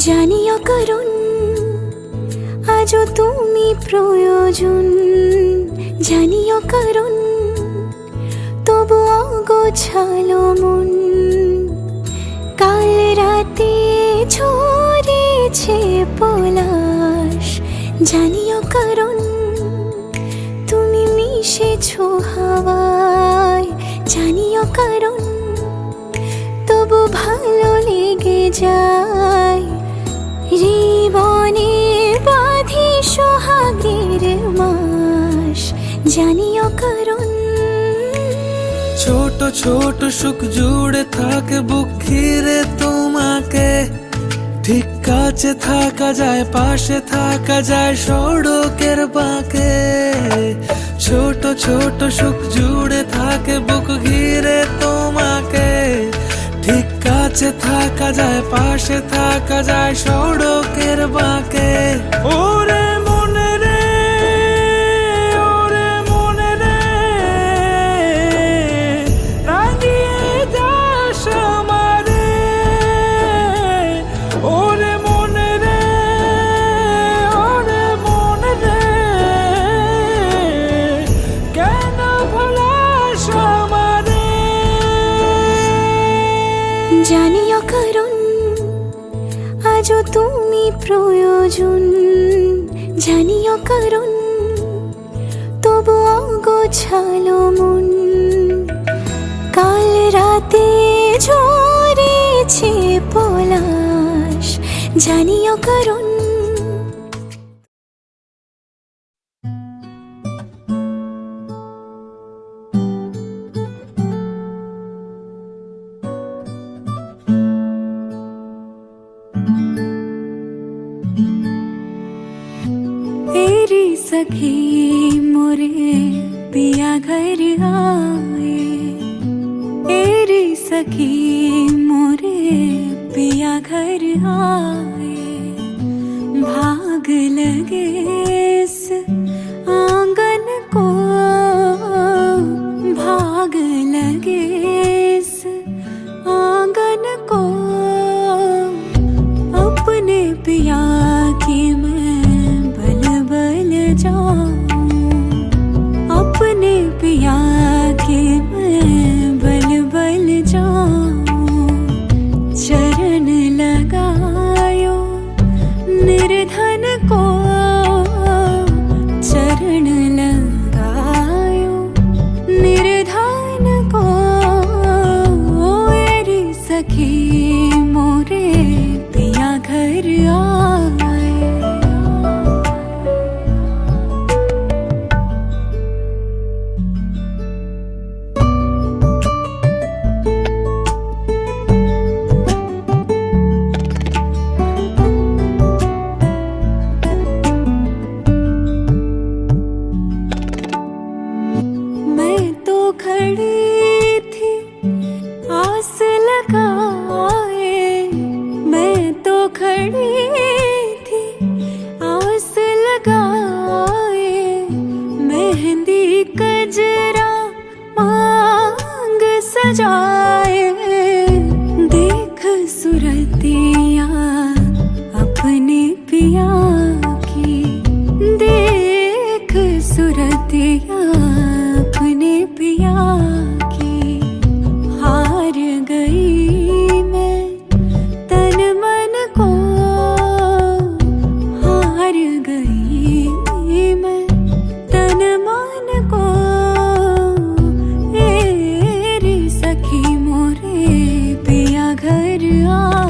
জানিও কারণ আজও তুমি প্রয়োজন, জানিও কারণ তবু অগোছালো মন। কাল রাতে ঝরেছে পলাশ, জানিও কারণ তুমি মিশেছো হাওয়ায়, জানিও কারণ তবু ভালো লেগে যায়। জীবনে বাঁধি সোহাগের মাস, জানিও কারণ ছোট ছোট সুখ জুড়ে থাকে বুক ঘিরে তোমাকে। ঠিক কাছে থাকা যায়, পাশে থাকা যায় সড়কের বাঁকে। ছোট ছোট সুখ জুড়ে থাকে বুক ঘিরে তোমাকে। ঠিক কাছে থাকা যায়, পাশে থাকা যায় সড়কের বাঁকে। ওরে মনে রে, ওরে মনে রে, রাঙিয়ে যাস আমারে। ওরে মনে রে, ওরে মনে রে, কেন ভোলাস আমারে। জানিও কারণ আজও তুমি প্রয়োজন, জানিও কারণ তবু অগোছালো মন। কাল রাতে ঝরেছে পলাশ, জানিও কারণ सखी मोरे पिया घर आए। एरी सखी मोरे पिया घर आए। भाग लगे इस आंगन को, भाग लगे इस आंगन को। अपने पिया की अपने पिया के मैं बल बल जाऊं। चरण लगायो निर्धन को, चरण लगायो निर्धन को। एरी सखी मोरे पिया घर आए। सजाए देख सुरतिया अपने पिया की, देख सुरतिया अपने पिया की। हार गई मैं तन मन को, हार गई मैं तन मन को। सखी मोरे पिया घर आए।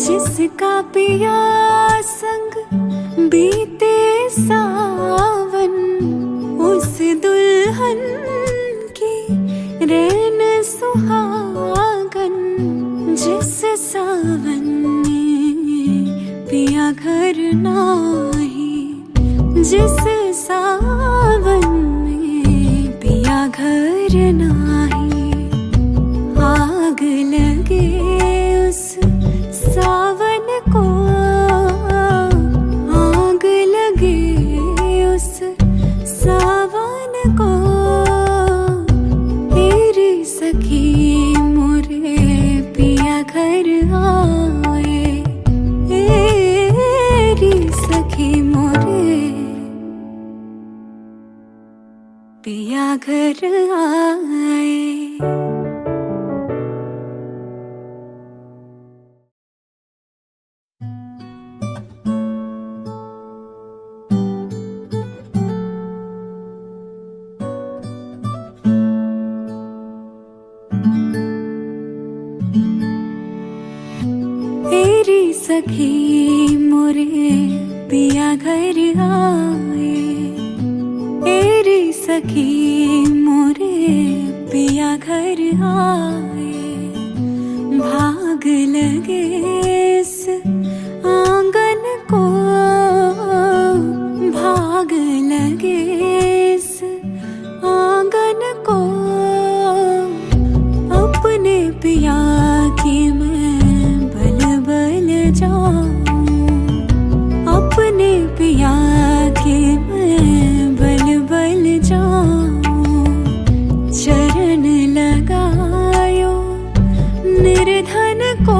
जिसका पिया संग बीते सावन, उस दुल्हन की रैन सुहागन। जिस सावन में पिया घर नाही, जिस सावन में पिया घर नाही। आग लगे उस सावन को, पिया घर आए। तेरी सखी मोरे पिया घर आए। तेरी सखी मोरे पिया घर आए। भाग लगे इस आंगन को, भाग लगे इस आंगन को। अपने पिया की मैं बल बल जाऊं, अपने पिया की मैं बल बल जाऊं। चरण लगायो निर्धन को,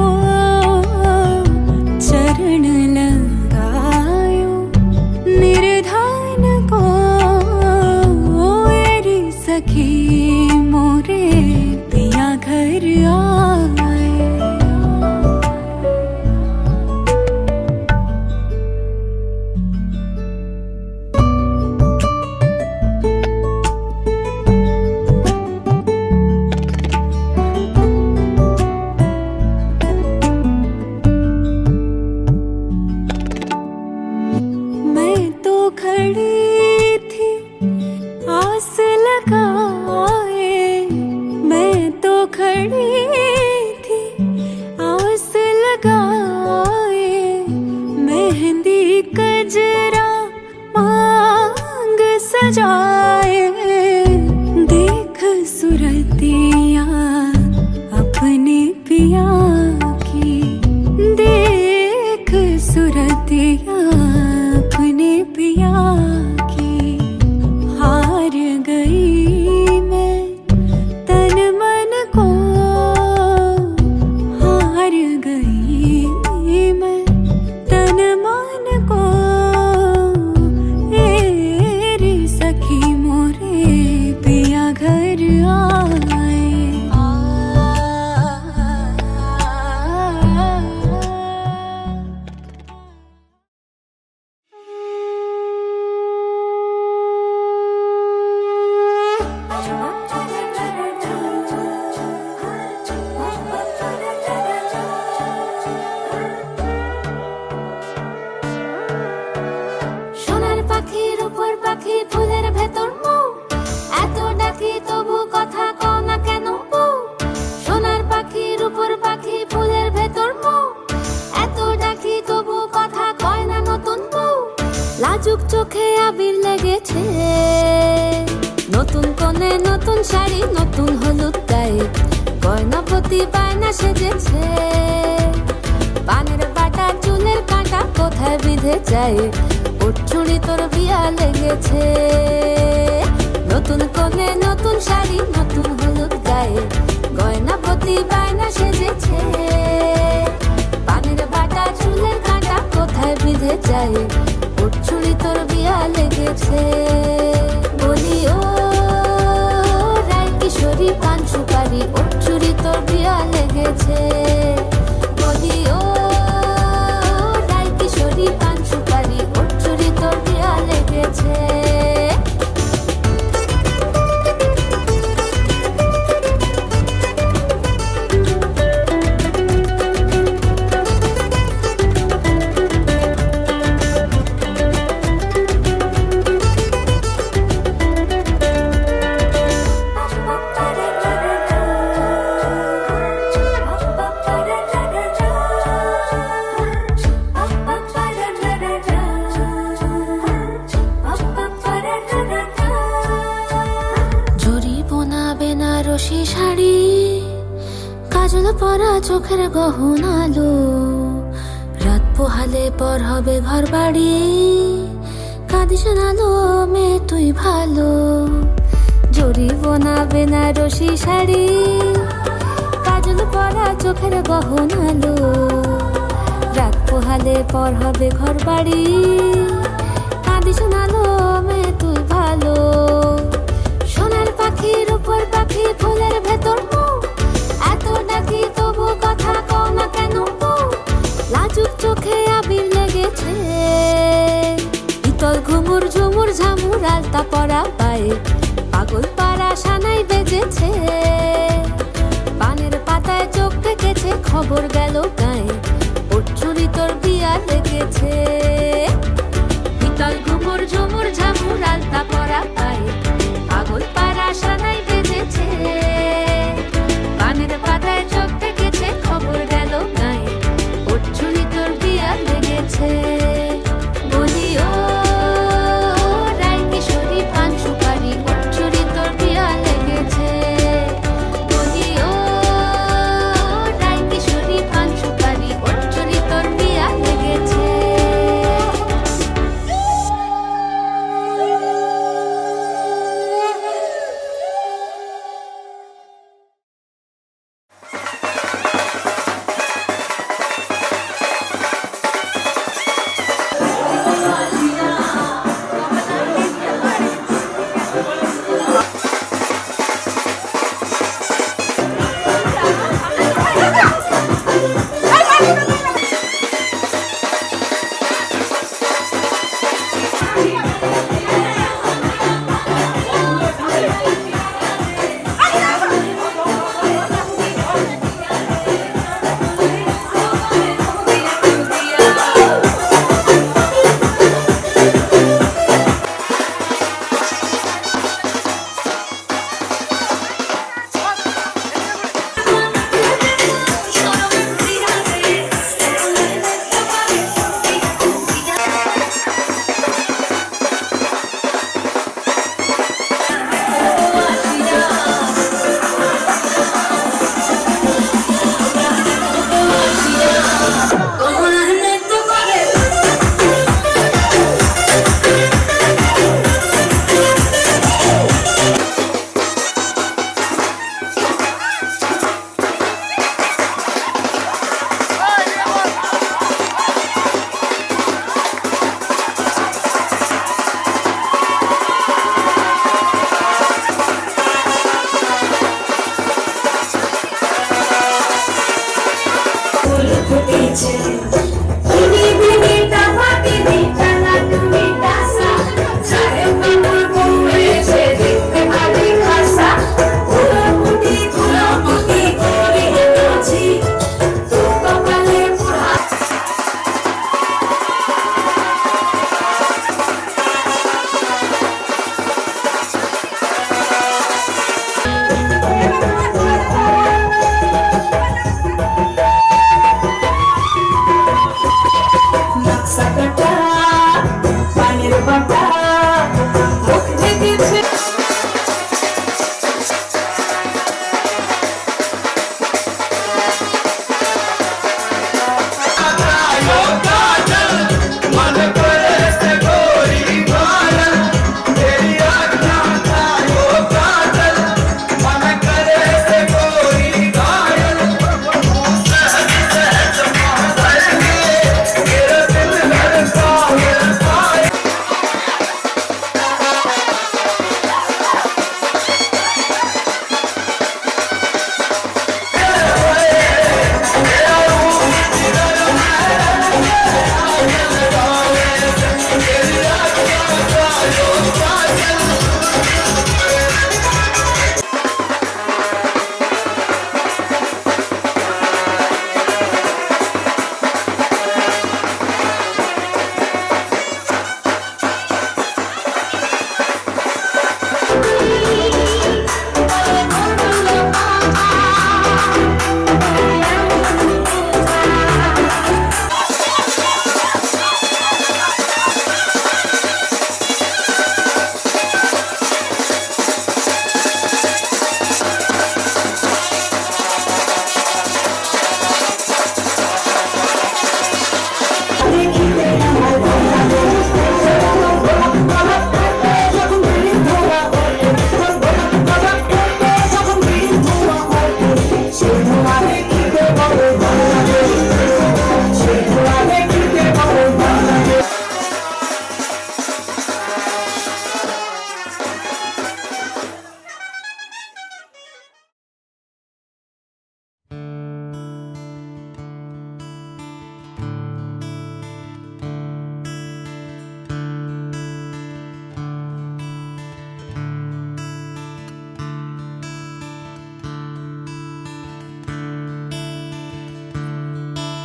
चरण लगायो निर्धन को। मेरी सखी मोरे पिया घर आए। मैं तो खड़ी थी आस लगाए, मैं तो खड़ी थी आस लगाए। मेहंदी कजरा मांग सजाए। देख सुरतिया अपने पिया की, देख सुरतिया अपने पिया की। हार गई मैं तन मन को, हार गई मैं तन मन को। मेरी सखी मोरे पिया घर आए। সোনার পাখির উপর পাখি ফুলের ভেতর মৌ, এত ডাকি তবু কথা কও না কেন বউ। সোনার পাখির উপর পাখি ফুলের ভেতর মৌ, এত ডাকি তবু কথা কয় না নতুন বউ। লাজুক চোখে আবির লেগেছে, নতুন কোণে নতুন শাড়ি নতুন হলুদ গায়ে। গয়নাপতি বায়না সেজেছে, পানের বাটা চুলের কাঁটা কোথায় বিঁধে যায়। ওর চুড়ি তোর বিয়া লেগেছে, নতুন কোণে নতুন শাড়ি নতুন হলুদ গায়ে। গয়নাপতি বায়না সেজেছে, পানের বাটা চুলের কাঁটা কোথায় বিঁধে যায়। ওর চুড়ি তোর বিয়া লেগেছে। বলি ও রায় কিশোরী পান সুপারি, ওর চুড়ি তোর বিয়া লেগেছে। বলি ও রায় কিশোরী পান সুপারি, ওর চুড়ি তোর বিয়া লেগেছে। বেনারসি শাড়ি, কাজল পরা চোখের গহনালো। রাত পোহালে পর হবে ঘর বাড়ি, কাঁদিস নালো মেয়ে তুই ভালো। জরি বোনা বেনারসি শাড়ি, কাজল পরা চোখের গহনালো। রাত পোহালে পর হবে ঘর বাড়ি, কাঁদিস নালো মেয়ে তুই ভালো। ঘুমুর ঝুমুর ঝামুর আলতা পরা পায়ে পাগল পাড়া সানাই বেজেছে। পানের পাতায় চোখ রেখেছে, খবর গেল গায়ে ওর চুরি তোর বিয়া লেগেছে। বিকাল ঘুমুর ঝুমুর ঝামুর আলতা পরা পায়ে পাগল পাড়া সানাই বেজেছে। পানের পাতায় চোখ রেখেছে, খবর গেল গায়ে ওর চুরি তোর বিয়া লেগেছে। বলি ও রায় কিশোরী পান সুপারি ওর চুরি তোর বিয়া লেগেছে। বলি ও রায় কিশোরী পান সুপারি ওর চুরি তোর বিয়া লেগেছে।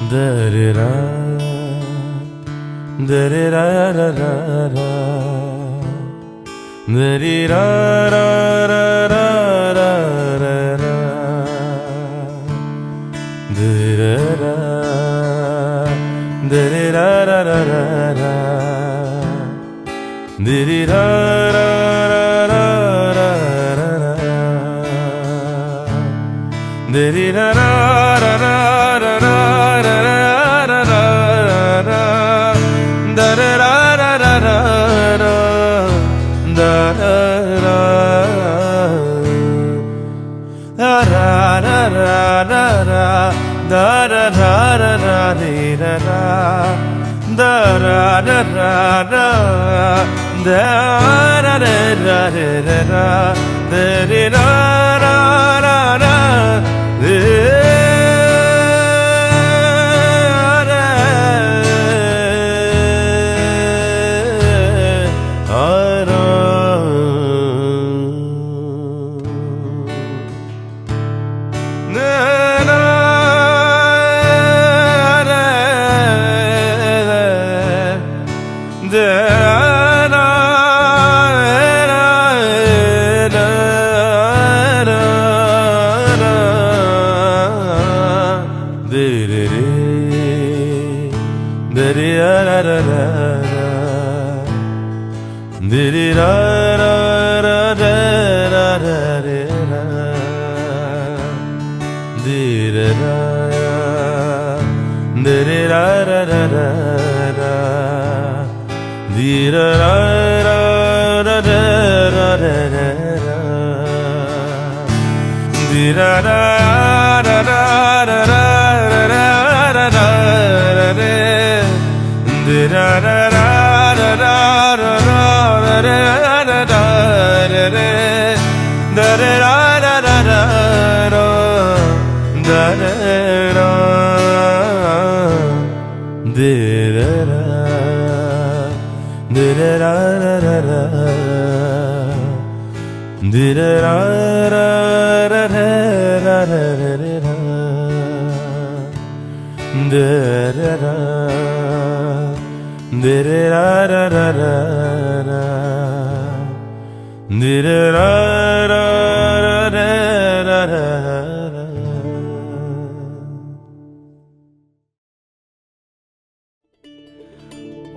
Da-da-da, da-da-da-da-da-da, da-dee-da-da-da-da-da-da, da-da-da, da-dee-da-da-da-da-da, dee-dee-da-da-da-da-da, dee-dee-da-da-da-da-da-da.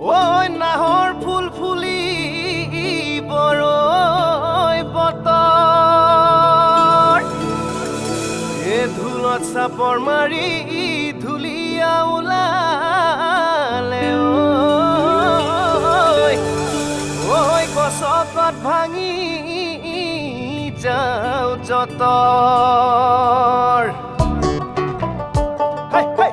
ওই নাহৰ ফুল ফুলি বৰৈ বতৰ এ ধুলত চাপৰ মাৰি ধুলিয়া ওলালে ঐ গছকত ভাঙি যাও যতৰ হাই হাই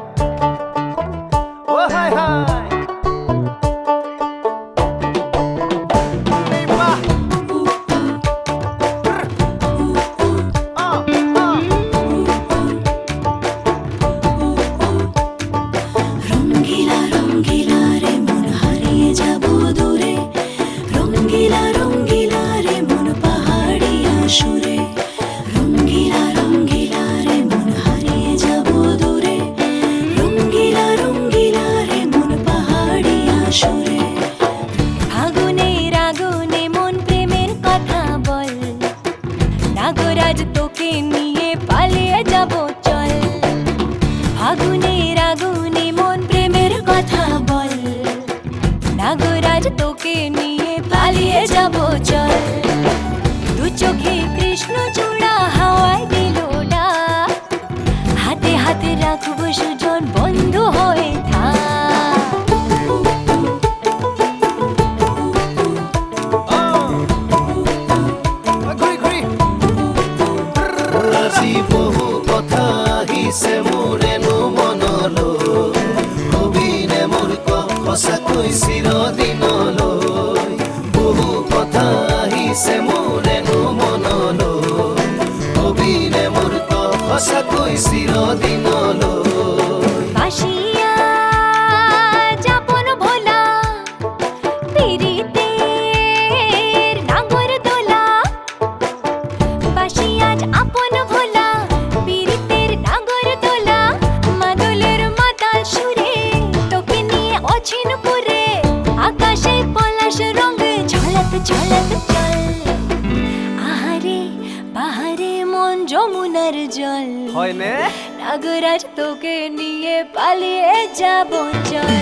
চল আহারে বাহারে মন যমুনার জল হয়নে নাগরাজ তোকে নিয়ে পালিয়ে যাব চল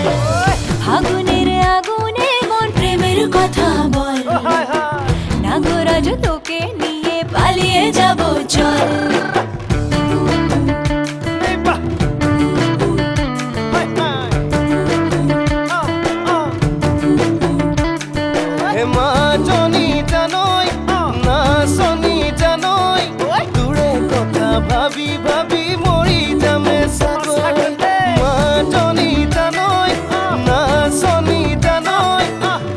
ফাগুনের আগুনে মন প্রেমের কথা বল হায় হায় নাগরাজ তোকে নিয়ে পালিয়ে যাব চল এই বাহ হায় হায় হে মা জনি জানই না শনি জানই দূরে কথা ভাবি ভাবি মরি যামে সাগর মা জনি জানই না শনি জানই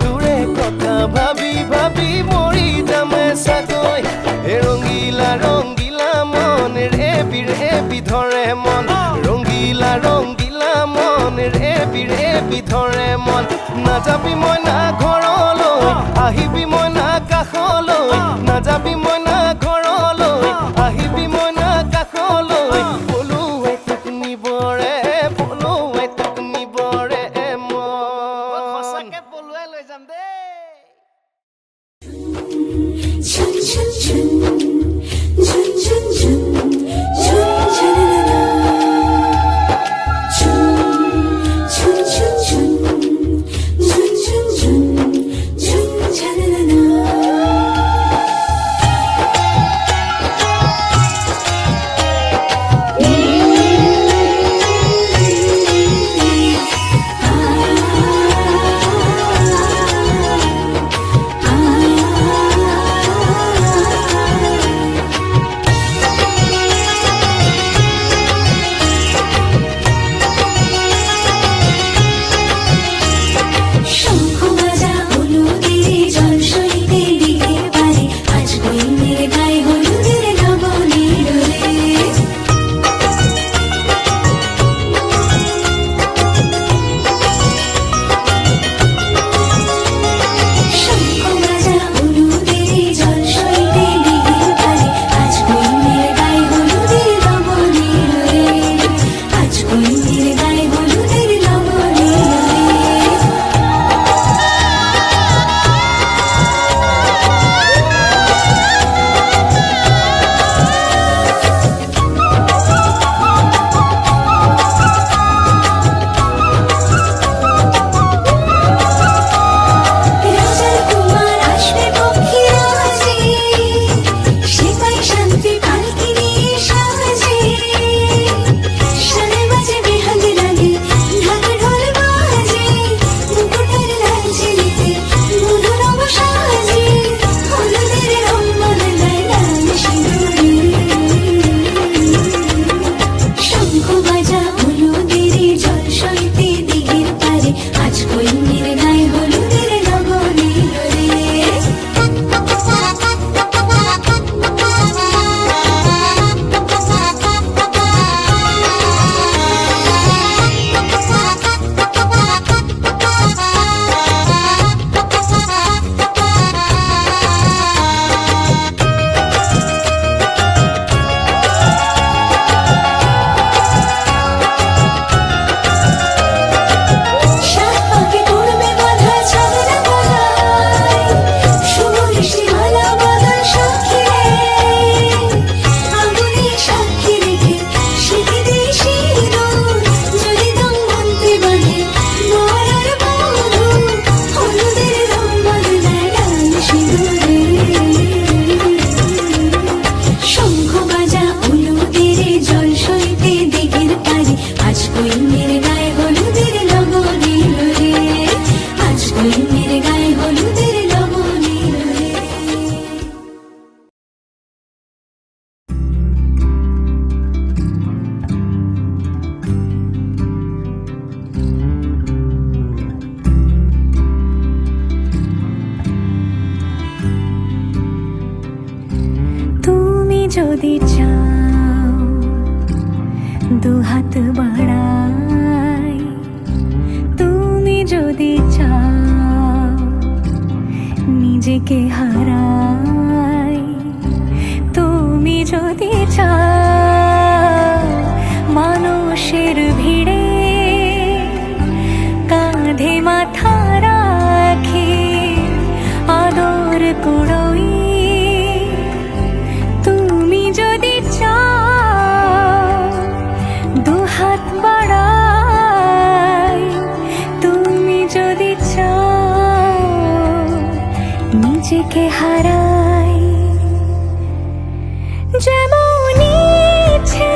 দূরে কথা ভাবি ভাবি মরি যামে সাগর হে রঙ্গিলা রঙ্গিলা মন রে বিধরে মন রঙ্গিলা রঙ্গিলা মন রে বিধৰে মন নাযাবি মই না ঘৰলৈ আহিবি মই না কাষলৈ নাযাবি মই না ঘৰলৈ আহিবি মই না কাষলৈ পলুৱাই তোক নিবৰে পলুৱাই তোক নিবৰে মন সঁচাকে পলুৱাই লৈ যাম দেই chun chun chun chun chun chun chun chanana chun chun chun chun chun chun chun chun chanana যদি চাও দুহাত বাড়াই তুমি যদি চাও নিজেকে হারাই তুমি যদি চাও মানুষের ভিড়ে কাঁধে মাথা রাখি আদর নিজেকে হারাই যেমন ইচ্ছে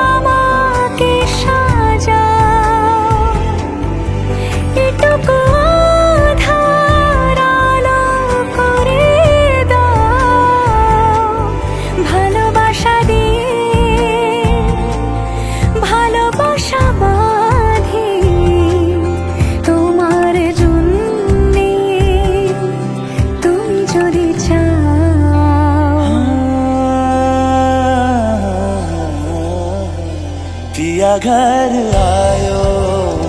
আমাকে সাজাও, এটুকু আধার আলো করে দাও, ভালোবাসা দিয়ে ভালোবাসা বাঁধি তোমার জন্যে, তুমি যদি চাও। पिया घर आयो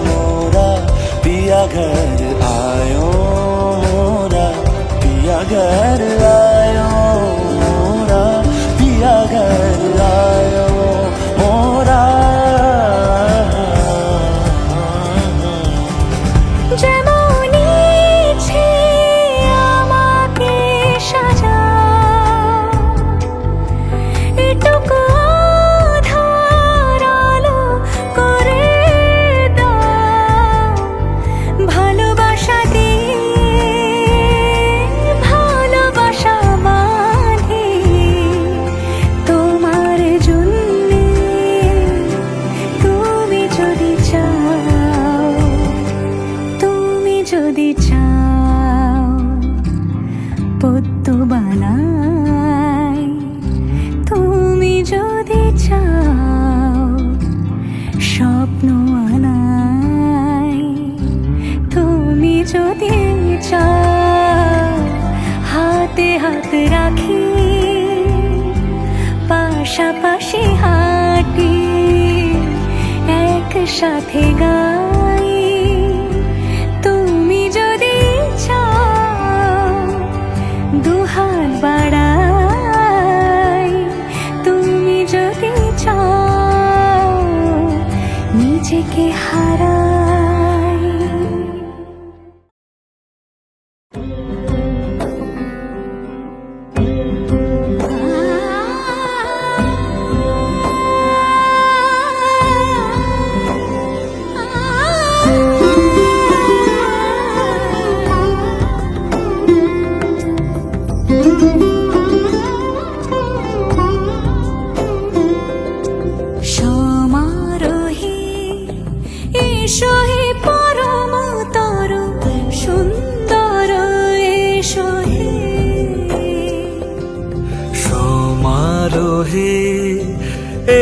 मोरा, पिया घर आयो मोरा, पिया घर आयो मोरा, पिया घर आयो मोरा। যেমন ইচ্ছে আমাকে সাজাও, এটুকু আধার আলো করে দাও, ভালোবাসা দিয়ে ভালোবাসা বাঁধি তোমার জন্যে, তুমি যদি চাও, তুমি যদি চাও। পদ্ম বানাই তুমি যদি চাও, স্বপ্ন আনাই তুমি যদি চাও, হাতে হাত রাখি পাশাপাশি হাঁটি, একসাথে গাই তুমি যদি চাও, দুহাত বাড়াই তুমি যদি চাও, নিজেকে হারাই। সমারোহে এসো হে পরমতর সুন্দর, এসো হে সমারোহে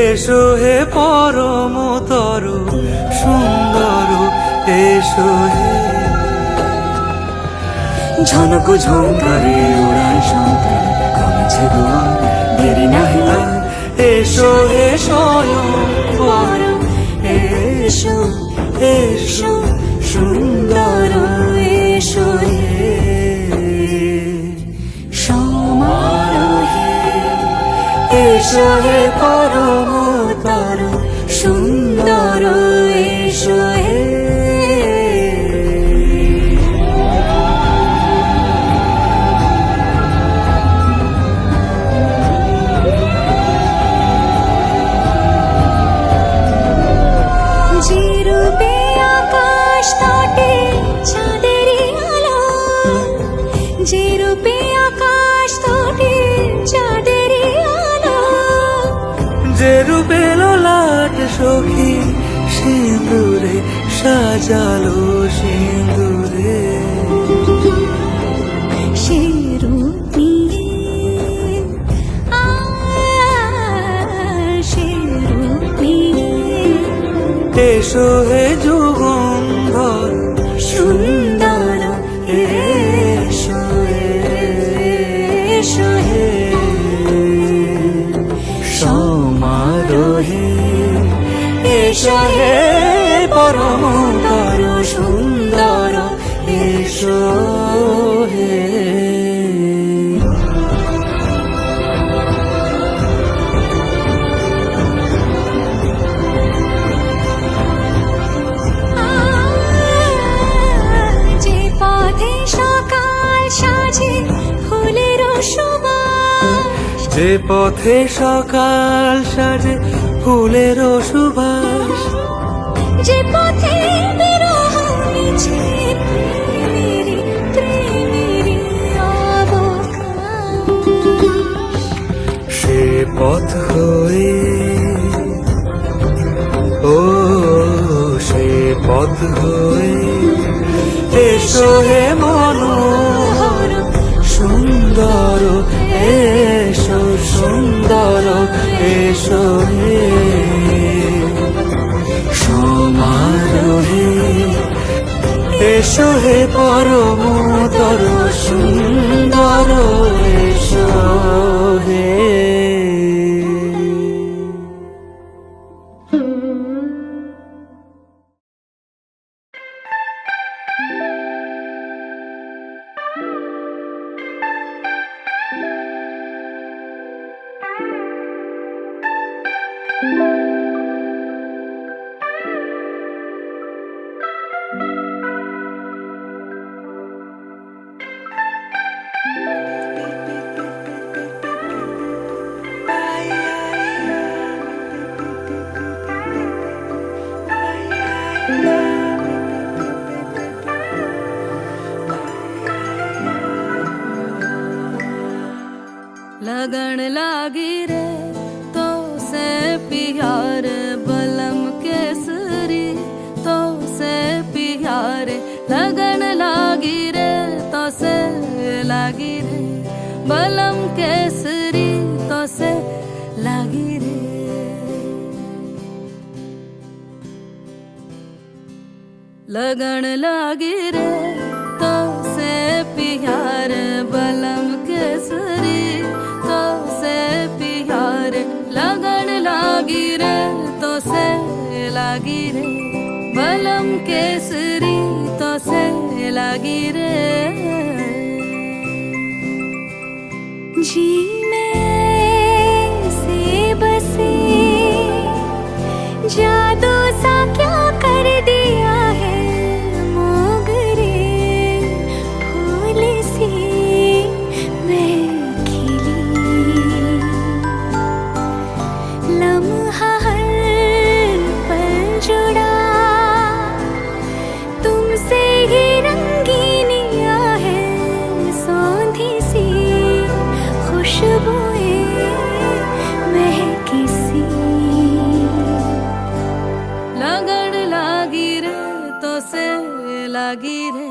এসো হে পরমতর সুন্দর, এসো হে ঝনক ঝঙ্কারে ওড়ায় সন্তান, কমেছে গোয়া দেরি নাহি আর, এসো হে স্বয়ং বর, এসো এসো সুন্দর, এসো হে সমারোহে এসো হে পরমতর সুন্দর, এসো হে। যে রূপে আকাশ তটে চাঁদেরই আলো, যে রূপে আকাশ তটে চাঁদেরই আলো, যে রূপে লোলাট সখী সিঁদুরে সাজালো সিঁদুরে, সে রূপ নিয়ে সে রূপ নিয়ে এসো হে যুগন্ধর সুন্দর, এসো এসো হে সমারোহে এসো হে পরমতর সুন্দর, এসো হে। যে পথে সকাল সাজে ফুলের সুবাস, যে পথে সকাল সাজে ফুলের সুবাস, যে পথে বিরহ মিছে প্রেমেরই প্রেমেরই পথ হয়ে, ও সে পথ হয়ে এসো হে মনোহর সুন্দর, এসো সুন্দর, এসো হে সমারোহে, এসো হে পরমতর সুন্দর, এসো হে। लगन लागी रे तो से प्यार बलम केसरी, तो से प्यार लगन लागी रे तो से लागी रे बलम केसरी, तो से लागी रे। लगन लागी रे तो से प्यार बलम केसरी, तो से प्यार लगन लागी रे तो से लागी रे बलम केसरी, तो से लागी रे। जी में से बसे जादू सा क्या कर दिया है मोगरे फूल सी मैं खिली, लम्हा हर पल जुड़ा तुमसे ही रंगीनिया है, सौंधी सी खुशबुएं महकी सी। लगन लागी रे तो से लागी रे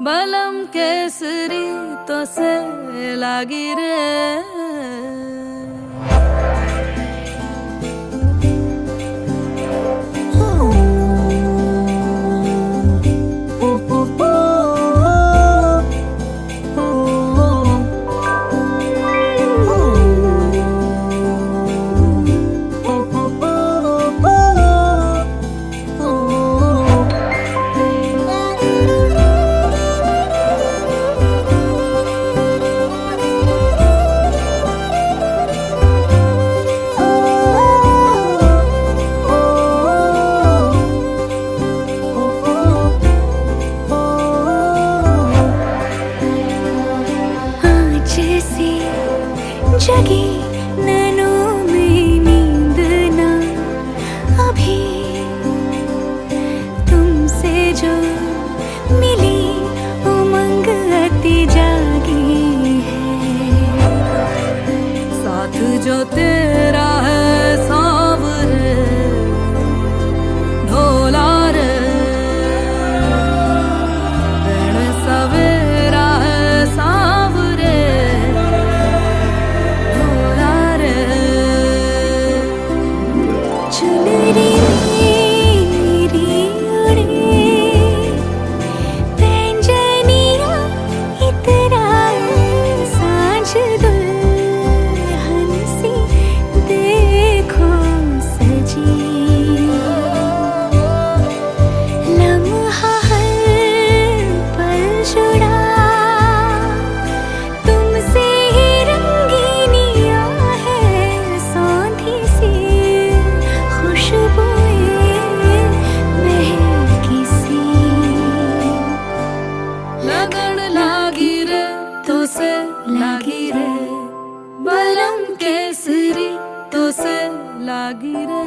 बलम केसरी, तो से लागी रे। जगी नैनों में नींद ना अभी, तुमसे जो मिली उमंग अति जागी है। साथ जो तेरा है सांवरे ढोला रे, रण सवेरा है सांवरे ढोला रे। चुनरी मेरी उड़े पैंजनिया इतराए, सांझ दुल्हन सी देखो सजी, लम्हा हर पल जुड़ा तुमसे ही रंगीनिया है, सौंधी सी खुशबुएं महकी सी। लगन लागी रे तो से लागी रे बलम केसरी, तो से लागी रे।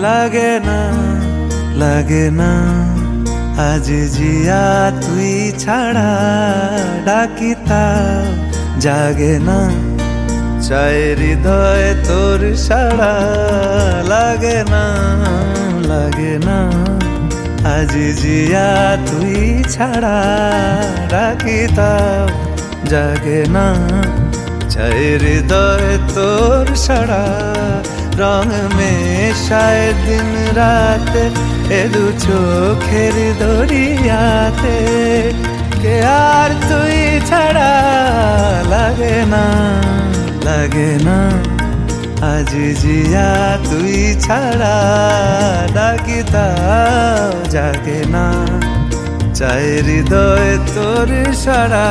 লাগে না লাগে না আজ জিয়া তুই ছাড়া ডাকি তাও জাগে না চায় হৃদয় তোর সাড়া লাগে না লাগে না আজ জিয়া তুই ছাড়া ডাকি তাও জাগে না চায় হৃদয় তোর সাড়া রং মেশায় দিন রাত এ দু চোখের দরিয়াতে কে আর তুই ছাড়া লাগে না লাগে না আজ জিয়া তুই ছাড়া ডাকি তাও জাগে না চায় হৃদয় তোর সাড়া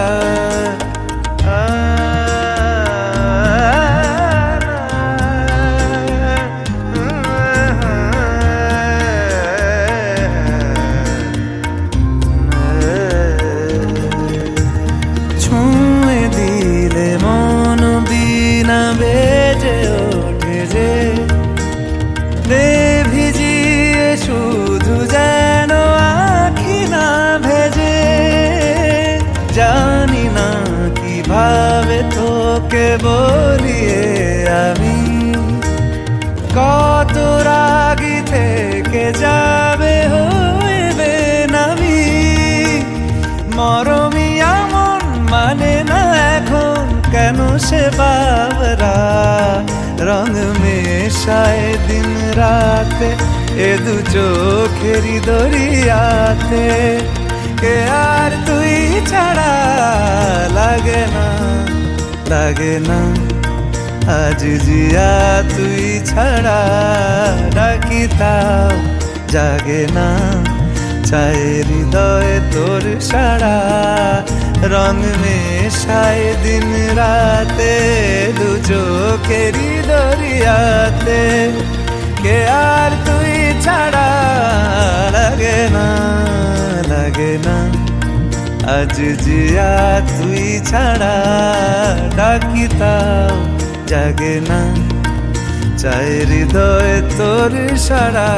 ছুঁয়ে দিলে মন বিনা বেজে ওঠে যে রে ভিজিয়ে শুধু যেন আখি না ভেজে জানি না কিভাবে তোকে বলিয়ে আমি কত রাগি থেকে যাবে হইবে নামি মরমিয়া মন মানে না এখন কেন সে বাবরা রং মেশায় দিন রাতে এ দু চোখেরি দরিয়াতে কে আর তুই ছাড়া লাগে না লাগে না আজ জিয়া তুই ছাড়া ডাকি তাও জাগে না চায় হৃদয় তোর সাড়া রং মেশায় দিন রাতে দু চোখেরি দরিয়াতে কে আর তুই ছাড়া লাগে না লাগে না আজ জিয়া তুই ছাড়া ডাকি তাও জাগে না চায় হৃদয় তোর সাড়া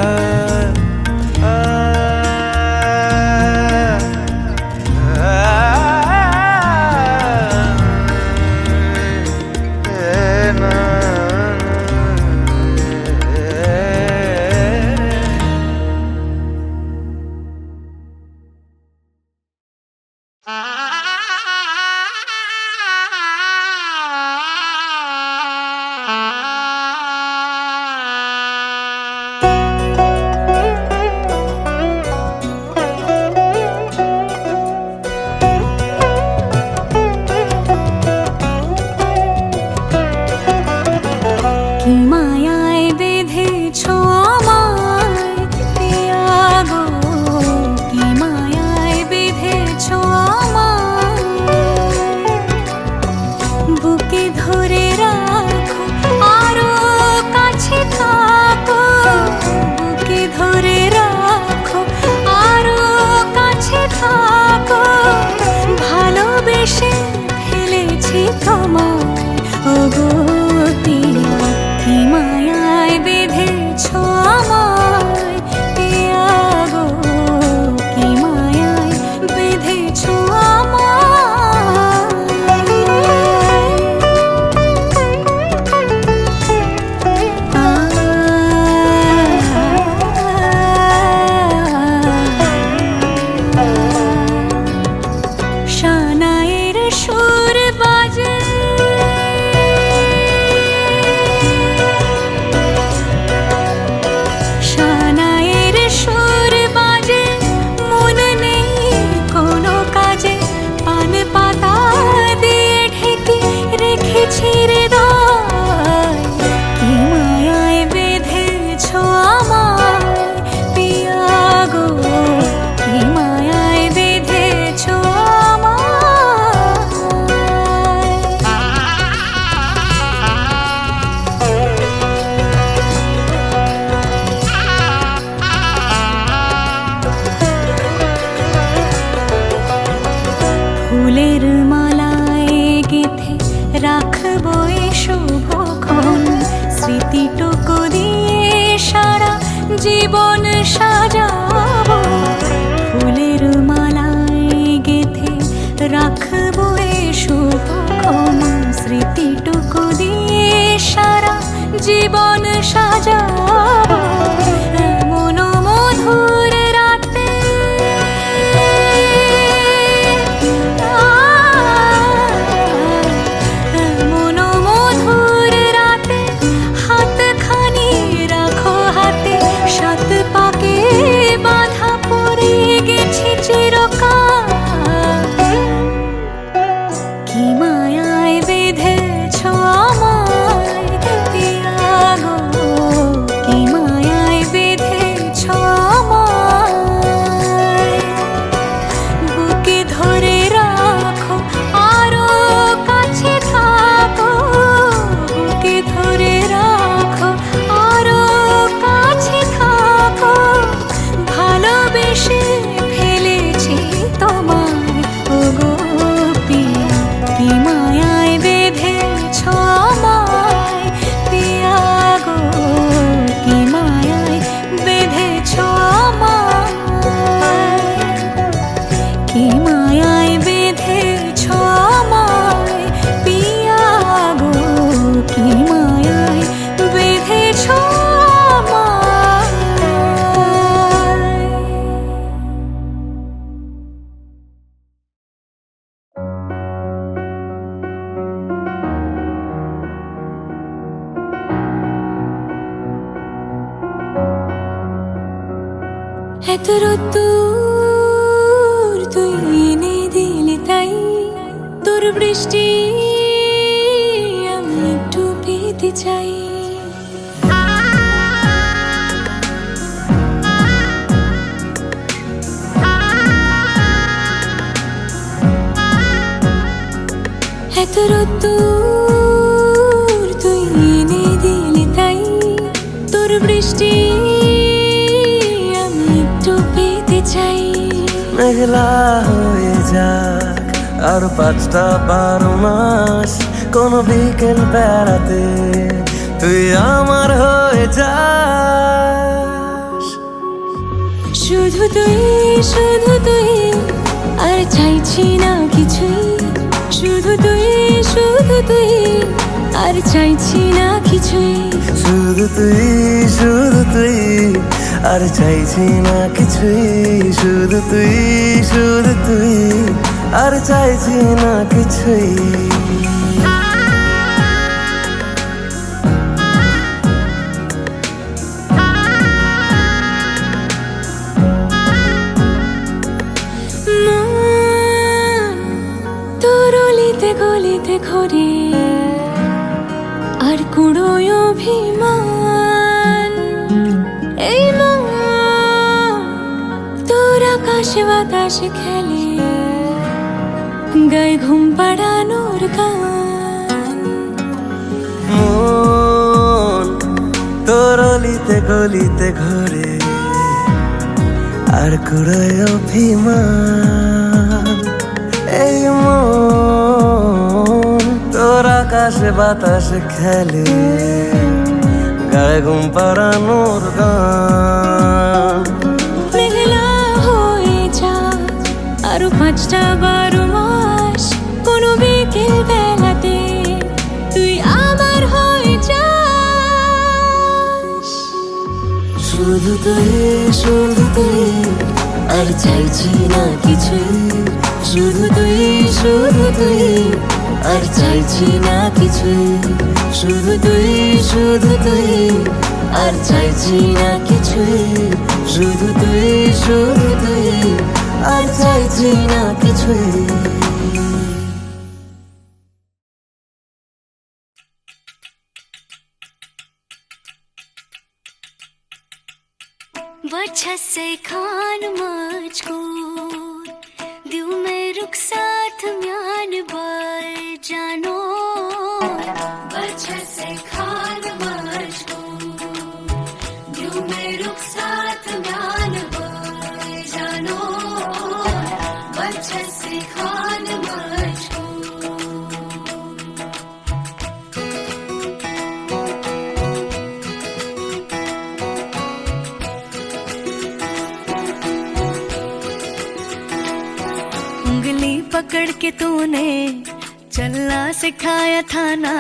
জীবন সাজাবো ফুলের মালায় গেথে রাখবো এ শুভক্ষণ স্মৃতিটুকু দিয়ে সারা জীবন সাজাবো এমন মধুর রাতে এমন মধুর রাতে হাতখানি রাখো হাতে সাত পাকে বাঁধা পড়ে গেছি চিরকাল কি মায়ায় বেঁধেছ আমায় পিয়া গো কি মায়ায় বেঁধেছ আমায় বুকে ধরে রাখো আরো কাছে থাকো বুকে ধরে রাখো আরো কাছে থাকো ভালোবেসে ফেলেছি তোমায় ওগো পিয়া কি মায়ায় বেঁধেছ আমায় পিয়া গো কি মায়ায় বেঁধেছ আমায় কি মায়ায় বেঁধেছ আমায় পিয়া গো কি মায়ায় বেঁধেছ আমায় এত রোদ্দুর তুই এনে দিলি তাই তোর বৃষ্টি আমি একটু পেতে চাই এত রোদ্দুর তুই এনে দিলি তাই তোর বৃষ্টি আমি একটু পেতে চাই মেঘলা হয়ে যাক আর 5টা 12 মাস কোনো বিকেল বেড়াতে তুই আমার হয়ে যাস শুধু তুই আর চাইছি না কিছুই শুধু তুই আর চাইছি না কিছুই শুধু তুই আর চাইছি না কিছুই শুধু তুই আর চাইছি না কিছুই তোর অলিতে গলিতে ঘরে আর কুড়োয় অভিমান এই মন তোর আকাশে বাতাসে খেলে গায়ে ঘুম পাড়ানোর গান মন তোর অলিতে গলিতে ঘরে আর কুড়োয় অভিমান এই মন তোর আকাশে বাতাসে খেলে গায়ে ঘুম পাড়ানোর গান মেঘলা হয়ে যা আরো 5টা 12 মাস কোনো বিকেল বেলাতে তুই আমার হয়ে যাস শুধু তুই আর চাইছি না কিছুই শুধু তুই আর চাইছি না কিছুই শুধু তুই আর চাইছি না কিছুই শুধু তুই আর চাইছি না কিছুই वजह से खान मुझको दिल में रुख साथ म्यान बर जानो वजह से खान मुझको दिल में रुख साथ म्यान बर जानो वजह से खान मुझको पकड़ के तूने चलना सिखाया था ना,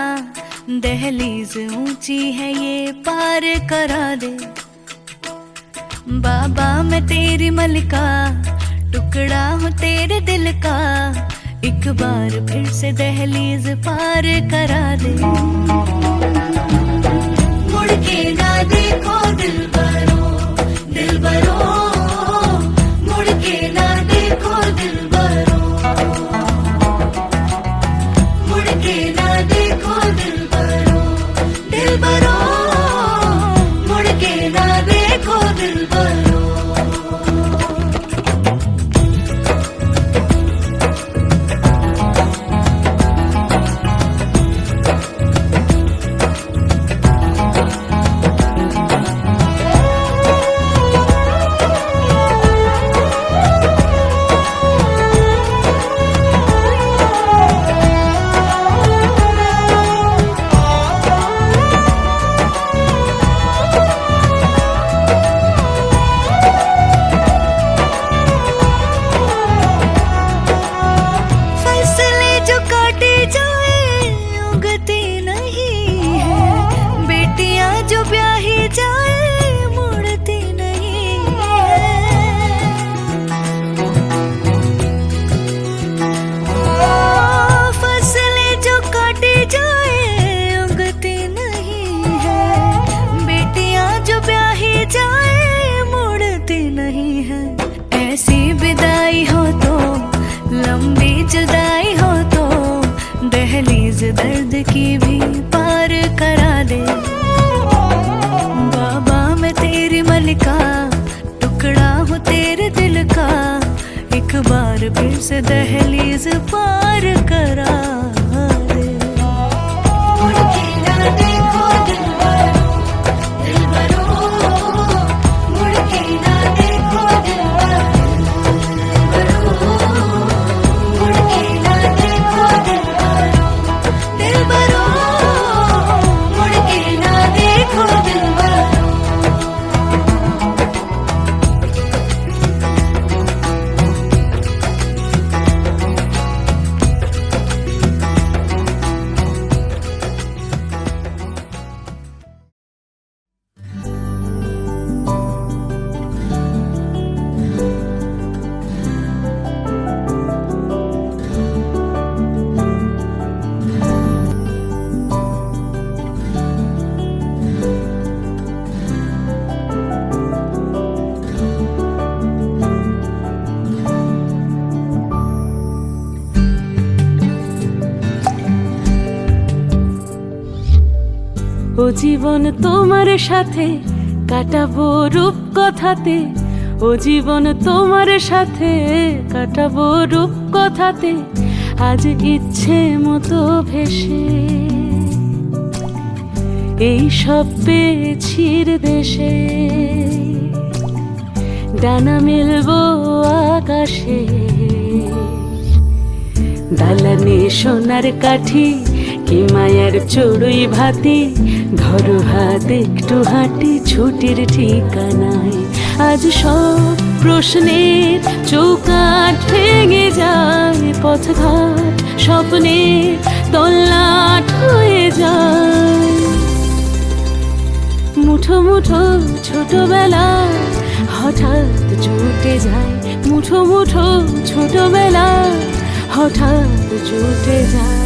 दहलीज ऊंची है ये पार करा दे। बाबा मैं तेरी मलिका, टुकड़ा हूँ तेरे दिल का, एक बार फिर से दहलीज पार करा दे। मुड़ के ना देखो दिलबरो, दिलबरो, मुड़ के ना देखो दिलबरो, मुड़ के ना देखो दिलबरो, दिलबरो, मुड़ के ना देखो दिलबरो। दर्द की भी पार करा दे। बाबा मैं तेरी मलिका, टुकड़ा हूँ तेरे दिल का, एक बार फिर से दहलीज पार करा दे। मुड़ के ना देखो दिलबरो, दिलबरो, मुड़ के ना देखो दिलबरो, मुड़ के ना देखो दिलबरो, दिलबरो, मुड़ के ना देखो दिलबरो। ও জীবন তোমার সাথে কাটাবো রূপ কথাতে, ও জীবন তোমার সাথে কাটাবো রূপ কথাতে, আজ ইচ্ছে মতো ভেসে এই সব পেয়েছির দেশে, ডানা মেলবো আকাশে, দালানে সোনার কাঠি কি মায়ার চড়ুই ভাতি, ধরো হাত একটু হাঁটি ছুটির ঠিকানায়, আজ সব প্রশ্নের চৌকাঠ ভেঙে যায়, পথঘাট স্বপ্নে তল্লাট হয়ে যায়। মুঠো মুঠো ছোটবেলা হঠাৎ জুটে যায়, মুঠো মুঠো ছোটবেলা হঠাৎ জুটে যায়।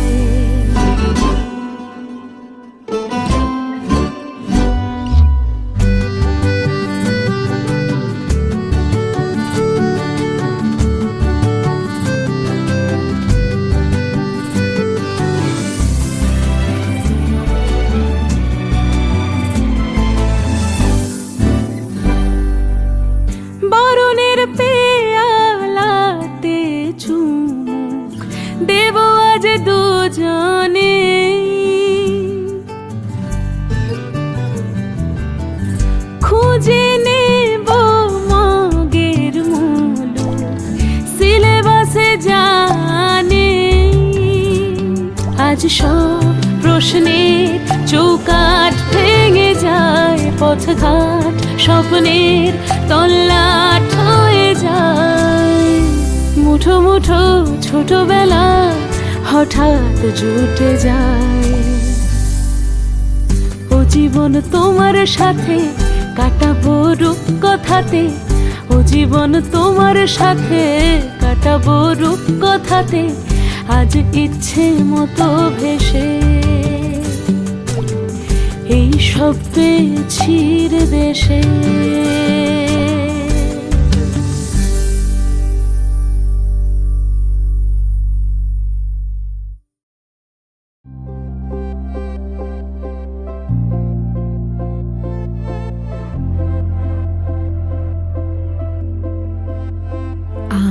বরণের পেয়ালাতে চুমুক দেব আজ দুজনে, খুঁজে নেব মগের মুলুক সিলেবাসে জানে, আজ সব প্রশ্নের চৌকাঠ ভেঙে যায়, পথঘাট স্বপ্নের তল্লাট হয়ে যায়। মুঠো মুঠো ছোটবেলা হঠাৎ জুটে যায়। ও জীবন তোমার সাথে কাটাবো রূপকথাতে, ও জীবন তোমার সাথে কাটাবো রূপকথাতে, আজ ইচ্ছে মতো ভেসে এই সব পেয়েছি রে দেশে।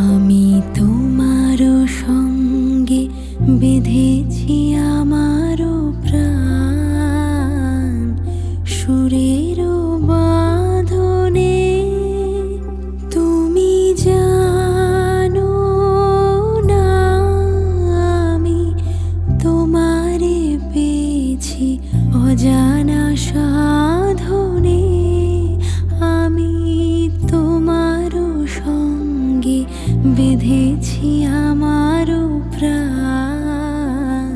আমি তোমারও সঙ্গে বেঁধেছি আমারও প্রাণ, সুরেরও বাঁধনে। তুমি জানো না আমি তোমারে পেয়েছি অজানা সাধনে। আমি তোমারও সঙ্গে বেঁধেছি আমারও প্রাণ,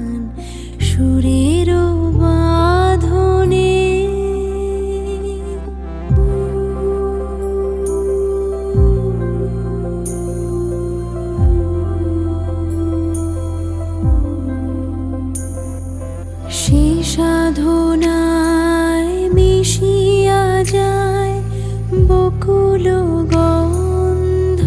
সুরেরও বাঁধনে। সে সাধনায় মিশিয়া যায় বকুল গন্ধ,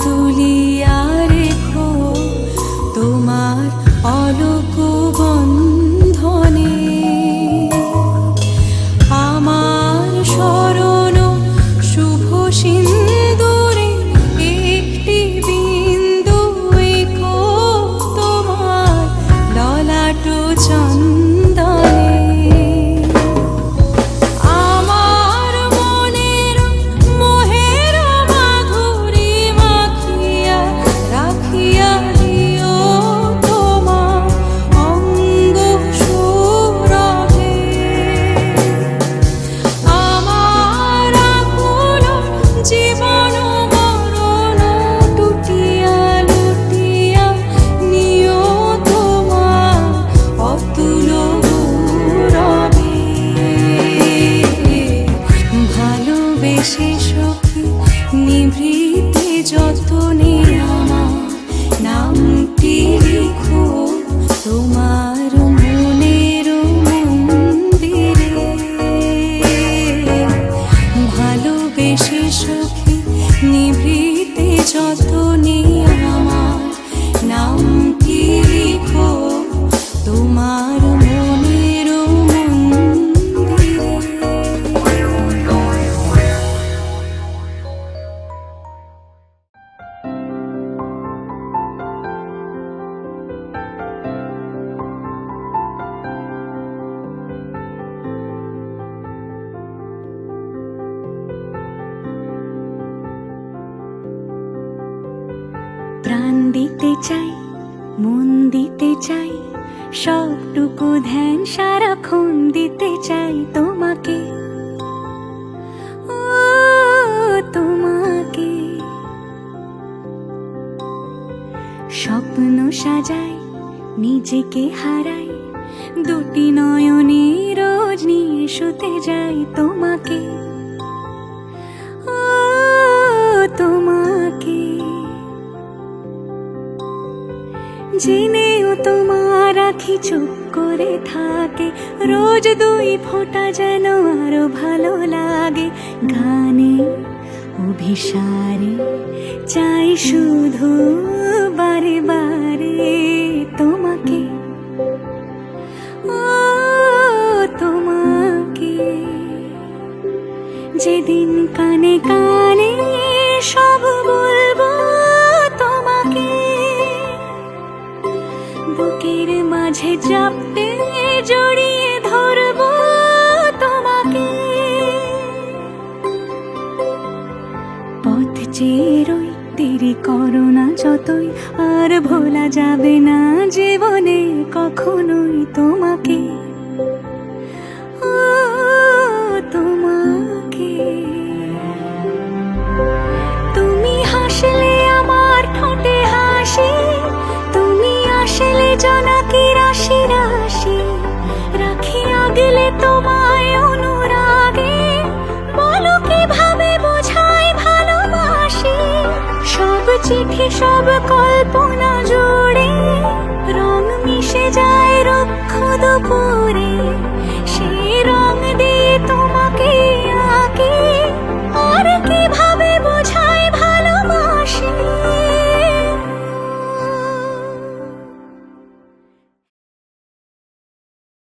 তুলিয়া রেখো তোমার অলোক বন্ধনে। আমার শরণ শুভ সিন্দুরে একটি বিন্দু এঁকো তোমার ললাট চন্দনে। আমার মনের মোহের মাধুরী মাখিয়া রাখিয়া দিও তোমার অঙ্গ সুরভে। আমার আকুল জীবন মরণ টুটিয়া লুটিয়া নিও তোমার অতুল গৌরবে। ভালোবেসে সখী নিভৃতে যতনে আমার নামটি লিখো তোমার মনের মন্দিরে। ভালোবেসে সখী নিভৃতে যতনে আমার নামটি লিখো তোমার মনের মন্দিরে। প্রাণ দিতে চাই, মন দিতে চাই, সবটুকু ধ্যান সারাক্ষণ দিতে চাই তোমাকে, ও তোমাকে। স্বপ্ন সাজাই, নিজেকে হারাই, দুটি নয়নে রোজ নিয়ে শুতে যাই তোমাকে, ও তোমাকে। জেনেও তোমার আখি চুপ করে থাকে, রোজ দুই ফোঁটা যেন আরো ভালো লাগে। গানে অভিসারে চাই শুধু বারে বারে তোমাকে, ও তোমাকে। যেদিন কানে কানে সব বলবো তোমাকে, বুকের মাঝে চাপতে জড়িয়ে ধরবো তোমাকে। পথ চেয়ে রই, দেরি করো না যতই, আর ভোলা যাবে না জীবনে কখনোই তোমাকে, ও তোমাকে। তুমি হাসলে আমার ঠোঁটে হাসি, তুমি আসলে জোনাকি রাশি রাশি, রাখি আগলে তোমায় অনুরাগে, বলো কিভাবে বোঝাই ভালোবাসি। সব চিঠি সব কল্পনা জুড়ে রং মিশে যায় রুক্ষ দুপুরে, সেই রং দিয়ে তোমাকে